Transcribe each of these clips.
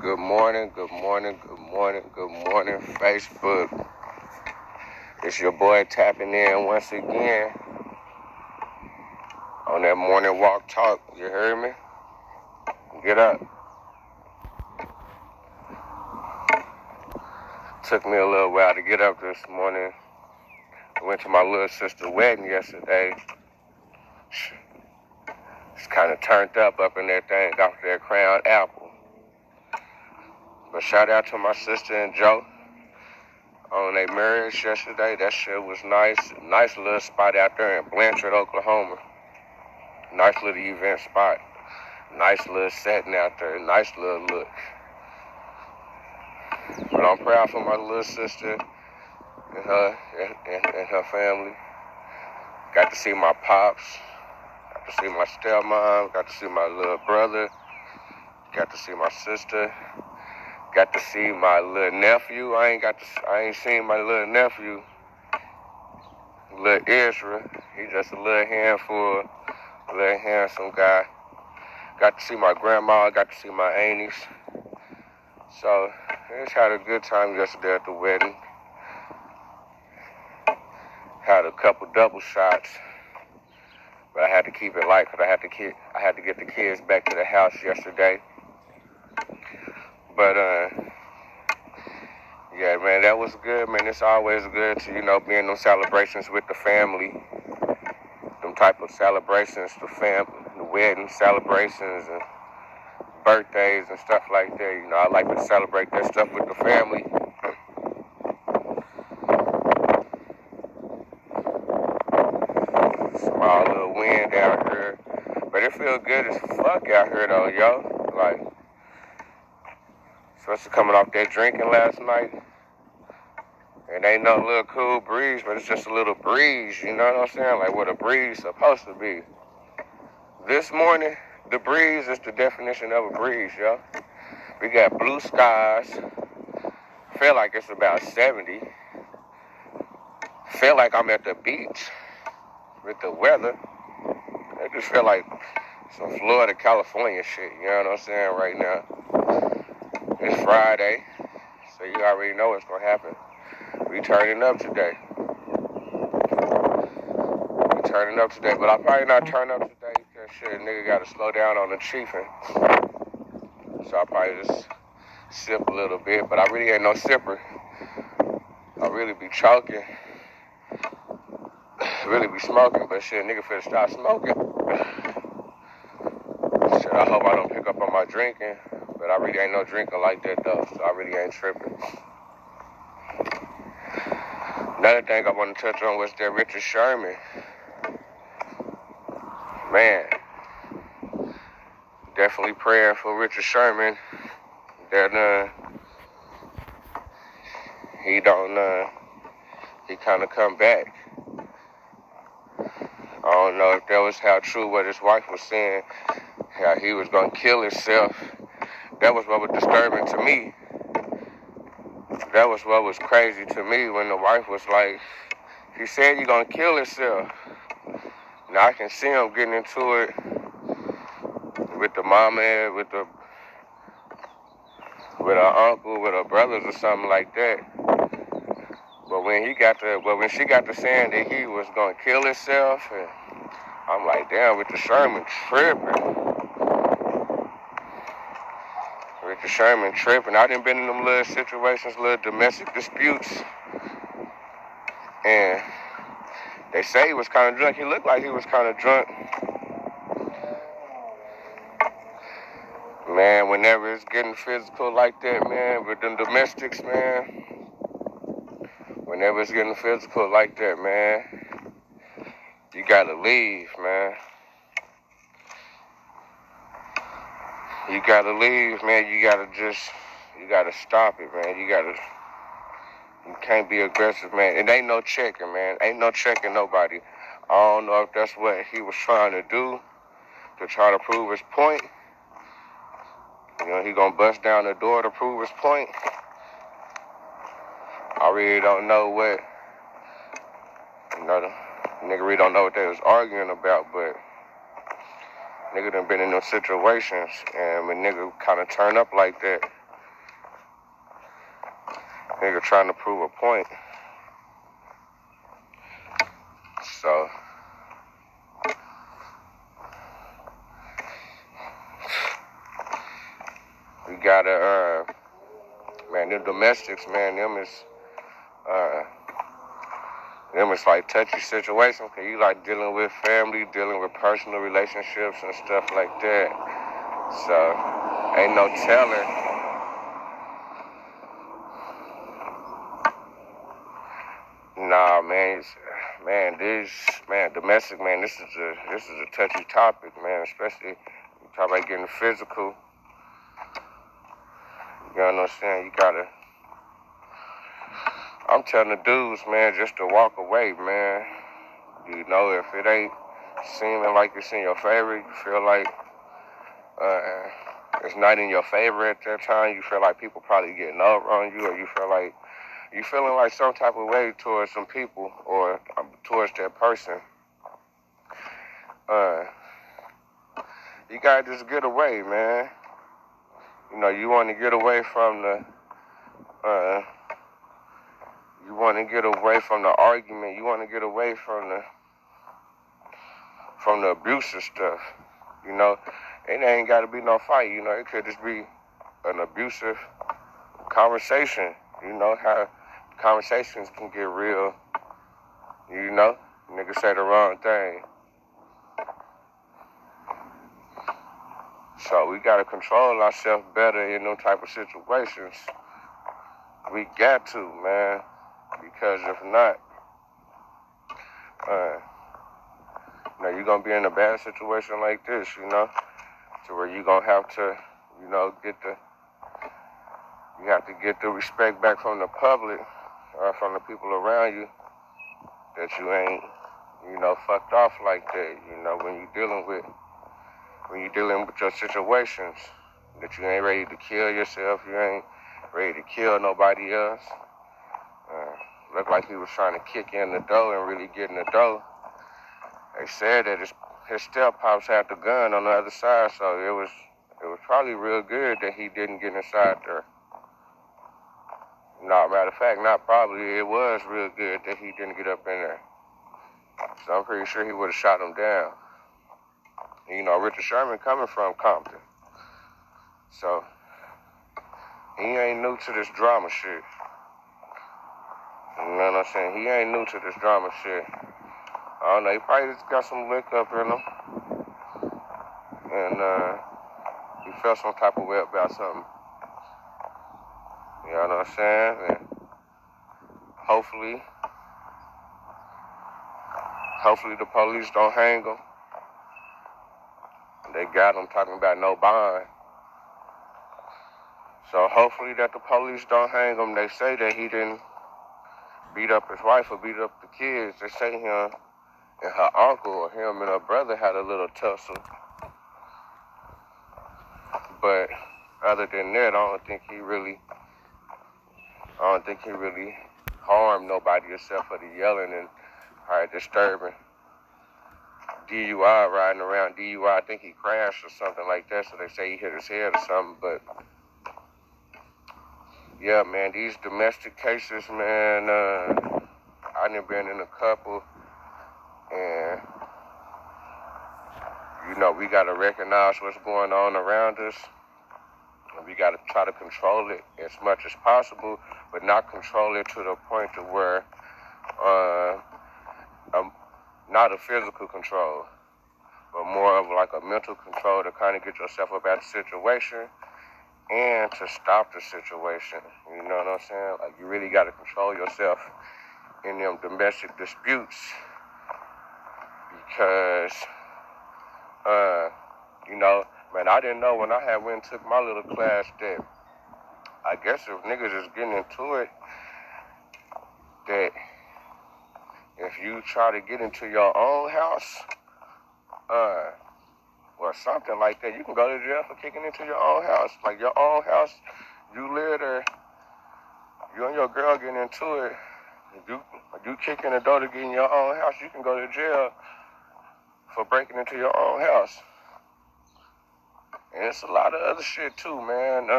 Good morning, good morning, good morning, good morning, Facebook. It's your boy tapping in once again on that morning walk talk. You heard me? Get up. Took me a little while to get up this morning. I went to my little sister's wedding yesterday. It's kind of turned up in that thing, got that Crown Apple. But shout out to my sister and Joe on their marriage yesterday. That shit was nice. Nice little spot out there in Blanchard, Oklahoma. Nice little event spot. Nice little setting out there. Nice little look. But I'm proud for my little sister and her family. Got to see my pops. Got to see my stepmom. Got to see my little brother. Got to see my sister. Got to see my little nephew. I ain't seen my little nephew, little Israel. He just a little handful, a little handsome guy. Got to see my grandma. Got to see my aunties. So I just had a good time yesterday at the wedding. Had a couple double shots, but I had to keep it light because I had to get the kids back to the house yesterday. But yeah, man, that was good, man. It's always good to, be in those celebrations with the family. Them type of celebrations, the wedding celebrations and birthdays and stuff like that. I like to celebrate that stuff with the family. Small little wind out here. But it feel good as fuck out here though, yo. Like, especially coming off that drinking last night. It ain't no little cool breeze, but it's just a little breeze, you know what I'm saying? Like what a breeze supposed to be. This morning, the breeze is the definition of a breeze, yo. We got blue skies. Feel like it's about 70. Feel like I'm at the beach with the weather. I just feel like some Florida, California shit, you know what I'm saying, right now. It's Friday, so you already know what's going to happen. We turning up today. But I'll probably not turn up today because shit, nigga got to slow down on the chiefing. So I'll probably just sip a little bit, but I really ain't no sipper. I really be choking. Really be smoking, but shit, nigga finna stop smoking. Shit, I hope I don't pick up on my drinking, but I really ain't no drinker like that though, so I really ain't tripping. Another thing I want to touch on was that Richard Sherman. Man, definitely praying for Richard Sherman that he kind of come back. I don't know if that was how true what his wife was saying, how he was going to kill himself. That was what was disturbing to me. That was what was crazy to me when the wife was like, he said you're going to kill yourself. Now I can see him getting into it with the mama, with her uncle, with her brothers or something like that. But when she got to saying that he was gonna kill himself, and I'm like, damn, Richard Sherman tripping. I done been in them little situations, little domestic disputes, and they say he was kind of drunk. He looked like he was kind of drunk. Man, whenever it's getting physical like that, man, with them domestics, man, whenever it's getting physical like that, man, you gotta leave, man. You gotta leave, man. You gotta stop it, man. You can't be aggressive, man. It ain't no checking, man. Ain't no checking nobody. I don't know if that's what he was trying to do to try to prove his point. He gonna bust down the door to prove his point. I really don't know what, the nigga really don't know what they was arguing about, but nigga done been in those situations, and when nigga kind of turn up like that, Nigga trying to prove a point. So we gotta, man, them domestics, man, them is like touchy situations. Cause you like dealing with family, dealing with personal relationships and stuff like that. So ain't no telling. Nah, man, domestic, man. This is a touchy topic, man. Especially you talk about getting physical. You know what I'm saying? You gotta. I'm telling the dudes, man, just to walk away, man. You know, if it ain't seeming like it's in your favor, you feel like it's not in your favor at that time. You feel like people probably getting over on you, or you feel like you feeling like some type of way towards some people or towards that person. You gotta just get away, man. You know, you want to get away from the argument. You want to get away from the abusive stuff. You know, it ain't got to be no fight. You know, it could just be an abusive conversation. You know how conversations can get real. You know, niggas say the wrong thing. So we gotta control ourselves better in those type of situations. We got to, man, because if not, you know, you're gonna be in a bad situation like this, you know, to where you're gonna have to, you know, you have to get the respect back from the public or from the people around you that you ain't, you know, fucked off like that, you know, when you're dealing with your situations, that you ain't ready to kill yourself, you ain't ready to kill nobody else. Looked like he was trying to kick in the door and really get in the door. They said that his step-pops had the gun on the other side, so it was probably real good that he didn't get inside there. No, matter of fact, not probably, it was real good that he didn't get up in there. So I'm pretty sure he would have shot him down. You know, Richard Sherman coming from Compton. So, he ain't new to this drama shit. You know what I'm saying? He ain't new to this drama shit. I don't know, he probably just got some lick up in him. And, he felt some type of way about something. You know what I'm saying? And hopefully the police don't hang him. They got him talking about no bond. So hopefully that the police don't hang him. They say that he didn't beat up his wife or beat up the kids. They say him and her uncle or him and her brother had a little tussle. But other than that, I don't think he really harmed nobody except for the yelling and disturbing. DUI, riding around DUI, I think he crashed or something like that, so they say he hit his head or something, but yeah, man, these domestic cases, man, I done been in a couple, and, you know, we gotta recognize what's going on around us, and we gotta try to control it as much as possible, but not control it to the point to where, not a physical control, but more of like a mental control to kind of get yourself up out of the situation and to stop the situation. You know what I'm saying? Like, you really got to control yourself in them domestic disputes because, you know, man, I didn't know when I had went and took my little class that I guess if niggas is getting into it, that if you try to get into your own house, or something like that, you can go to jail for kicking into your own house. Like your own house, you live there, you and your girl getting into it, you kick in the door to get in your own house, you can go to jail for breaking into your own house. And it's a lot of other shit too, man.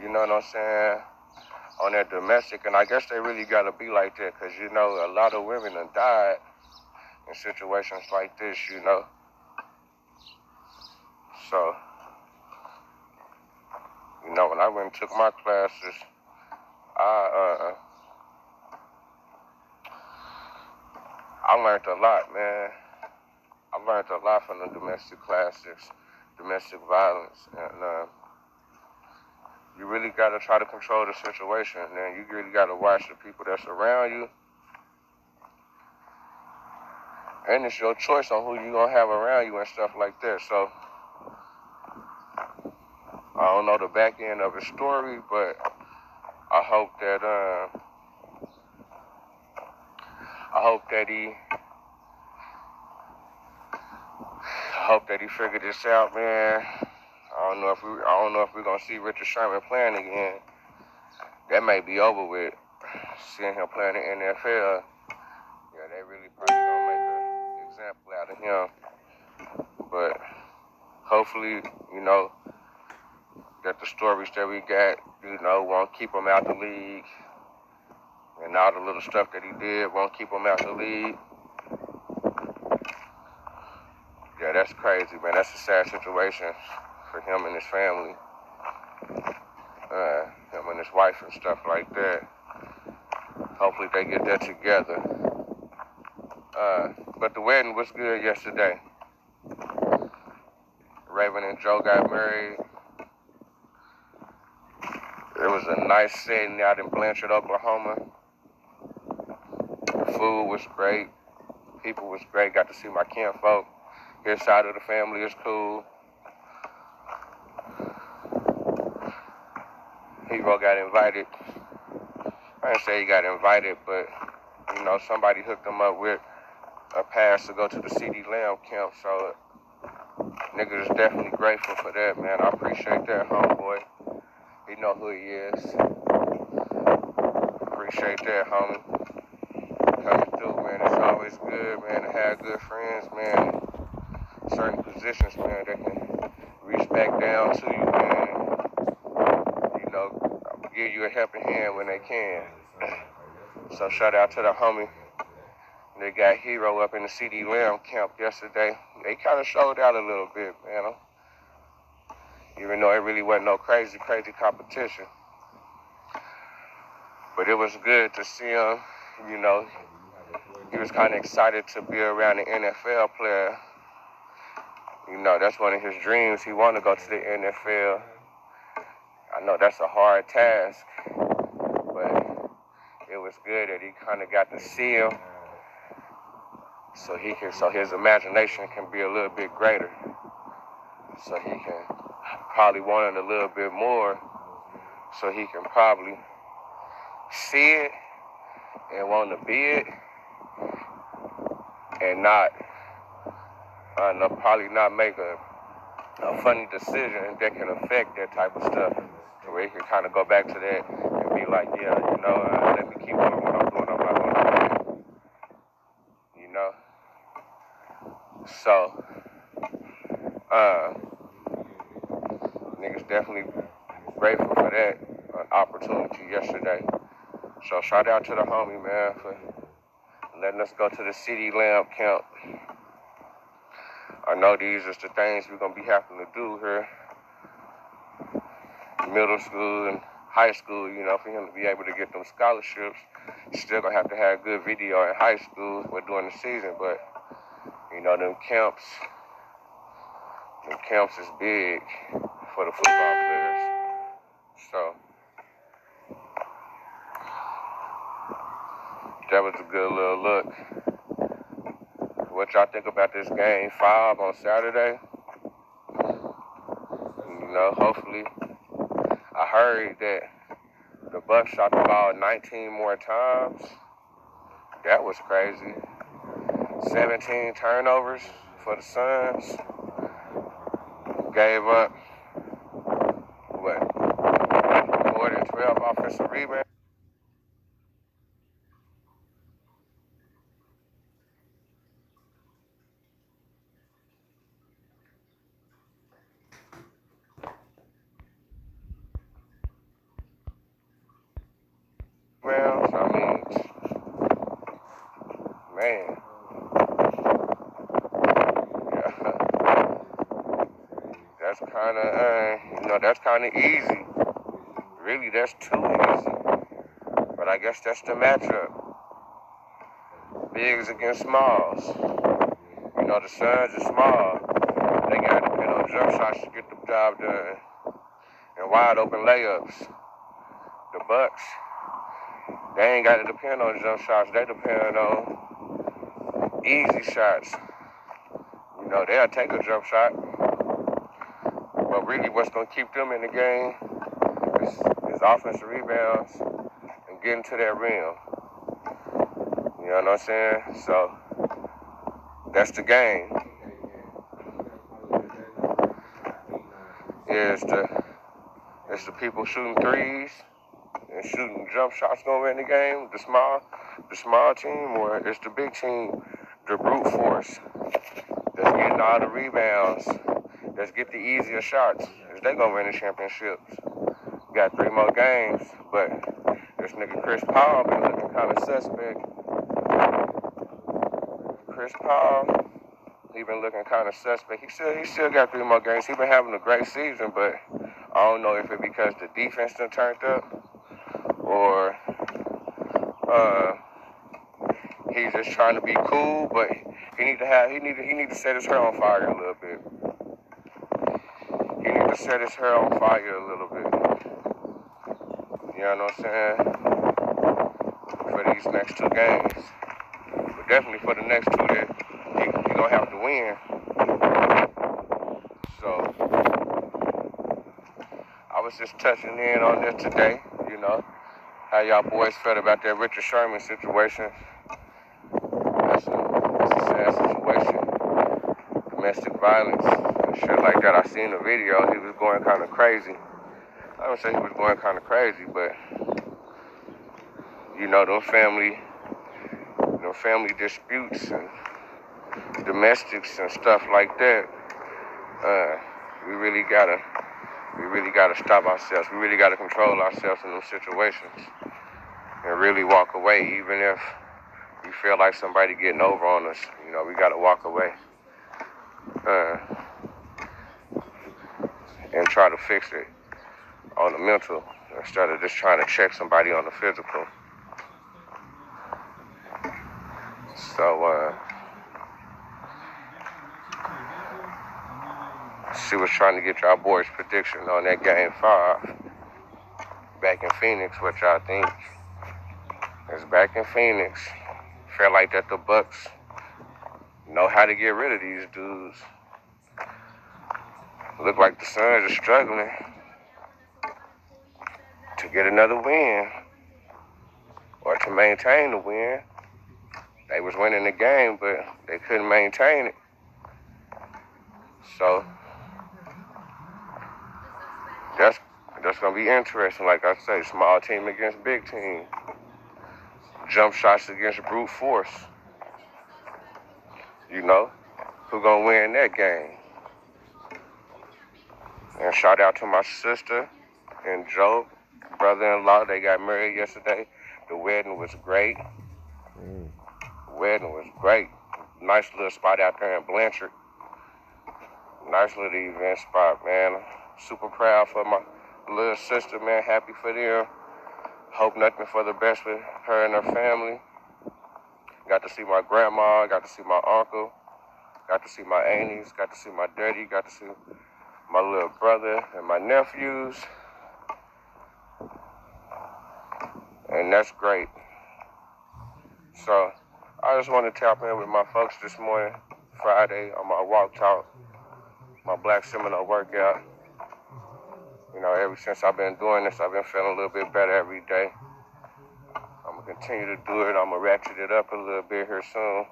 you know what I'm saying, on that domestic. And I guess they really got to be like that because, you know, a lot of women have died in situations like this, you know. So, you know, when I went and took my classes, I learned a lot, man. I learned a lot from the domestic classes, domestic violence, and you really got to try to control the situation, and you really got to watch the people that's around you. And it's your choice on who you gonna have around you and stuff like that. So I don't know the back end of his story, but I hope that he figured this out, man. I don't know if we're gonna see Richard Sherman playing again. That may be over with. Seeing him playing in the NFL, yeah, they really probably gonna make an example out of him. But hopefully, you know, that the stories that we got, you know, won't keep him out the league. And all the little stuff that he did won't keep him out the league. Yeah, that's crazy, man. That's a sad situation for him and his family. Him and his wife and stuff like that. Hopefully they get that together. But the wedding was good yesterday. Raven and Joe got married. It was a nice setting out in Blanchard, Oklahoma. The food was great. People was great. Got to see my kinfolk. His side of the family is cool. Hero got invited. I didn't say he got invited, but, you know, somebody hooked him up with a pass to go to the CD Lamb camp. So niggas is definitely grateful for that, man. I appreciate that, homeboy. He know who he is. Appreciate that, homie. Coming through, man. It's always good, man, to have good friends, man. Certain positions, man, that can reach back down to you, man. You know, give you a helping hand when they can. So shout out to the homie. They got Hero up in the CD Lamb camp yesterday. They kind of showed out a little bit, man. Even though it really wasn't no crazy competition. But it was good to see him, you know. He was kind of excited to be around an NFL player. You know, that's one of his dreams. He wanted to go to the NFL. I know that's a hard task, but it was good that he kind of got to see him, so his imagination can be a little bit greater. So he can probably want it a little bit more, so he can probably see it and want to be it, and probably not make a funny decision that can affect that type of stuff, to where he can kind of go back to that and be like, yeah, you know, let me keep doing what I'm doing. I'm not going to do that, you know. So, niggas definitely grateful for that opportunity yesterday. So shout out to the homie, man, for letting us go to the CD Lamb camp. I know these are the things we're going to be having to do here. Middle school and high school, you know, for him to be able to get them scholarships. He's still going to have good video in high school or during the season, but, you know, them camps is big for the football players. So that was a good little look. What y'all think about this game 5 on Saturday? You know, hopefully. I heard that the Bucs shot the ball 19 more times. That was crazy. 17 turnovers for the Suns. Gave up, more than 12 offensive rebounds. man. Yeah. That's kind of, that's kind of easy. Really, that's too easy. But I guess that's the matchup. Bigs against smalls. The Suns are small. They got to depend on jump shots to get the job done. And wide open layups. The Bucks, they ain't got to depend on jump shots. They depend on easy shots. They'll take a jump shot. But really what's going to keep them in the game is offensive rebounds and getting to that rim. You know what I'm saying? So that's the game. It's the people shooting threes and shooting jump shots gonna win the game, the small team, or it's the big team, the brute force that's getting all the rebounds, that's get the easier shots. Is they gonna win the championships? Got 3 more games, but this nigga Chris Paul been looking kind of suspect. Chris Paul, he been looking kind of suspect. He still got 3 more games. He been having a great season, but I don't know if it's because the defense done turned up or he's just trying to be cool. But he need to set his hair on fire a little bit. He need to set his hair on fire a little bit. You know what I'm saying? For these next 2 games, but definitely for the next 2 that he gonna have to win. So I was just touching in on this today, how y'all boys felt about that Richard Sherman situation. That's a sad situation. Domestic violence and shit like that. I seen the video. He was going kind of crazy. I don't say he was going kind of crazy, but them family disputes and domestics and stuff like that. We really gotta stop ourselves. We really gotta control ourselves in those situations and really walk away, even if we feel like somebody getting over on us. We gotta walk away and try to fix it on the mental instead of just trying to check somebody on the physical. So she was trying to get y'all boys' prediction on that game 5 back in Phoenix. What y'all think? It's back in Phoenix. Feel like that the Bucks know how to get rid of these dudes. Look like the Suns are struggling to get another win or to maintain the win. They was winning the game, but they couldn't maintain it. So that's gonna be interesting. Like I say, small team against big team, jump shots against brute force. Who gonna win that game? And shout out to my sister and Joe, brother-in-law. They got married yesterday. The wedding was great. Nice little spot out there in Blanchard. Nice little event spot, man. Super proud for my little sister, man. Happy for them. Hope nothing for the best with her and her family. Got to see my grandma. Got to see my uncle. Got to see my aunties. Got to see my daddy. Got to see my little brother and my nephews. And that's great. So I just want to tap in with my folks this morning, Friday, on my walk talk, my Black Seminole workout. Ever since I've been doing this, I've been feeling a little bit better every day. I'm going to continue to do it. I'm going to ratchet it up a little bit here soon.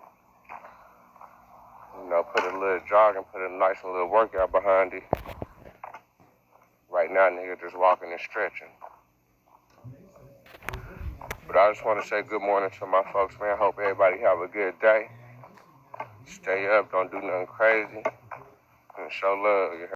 Put a little jog and put a nice little workout behind it. Right now, nigga, just walking and stretching. But I just want to say good morning to my folks, man. Hope everybody have a good day. Stay up, don't do nothing crazy, and show love.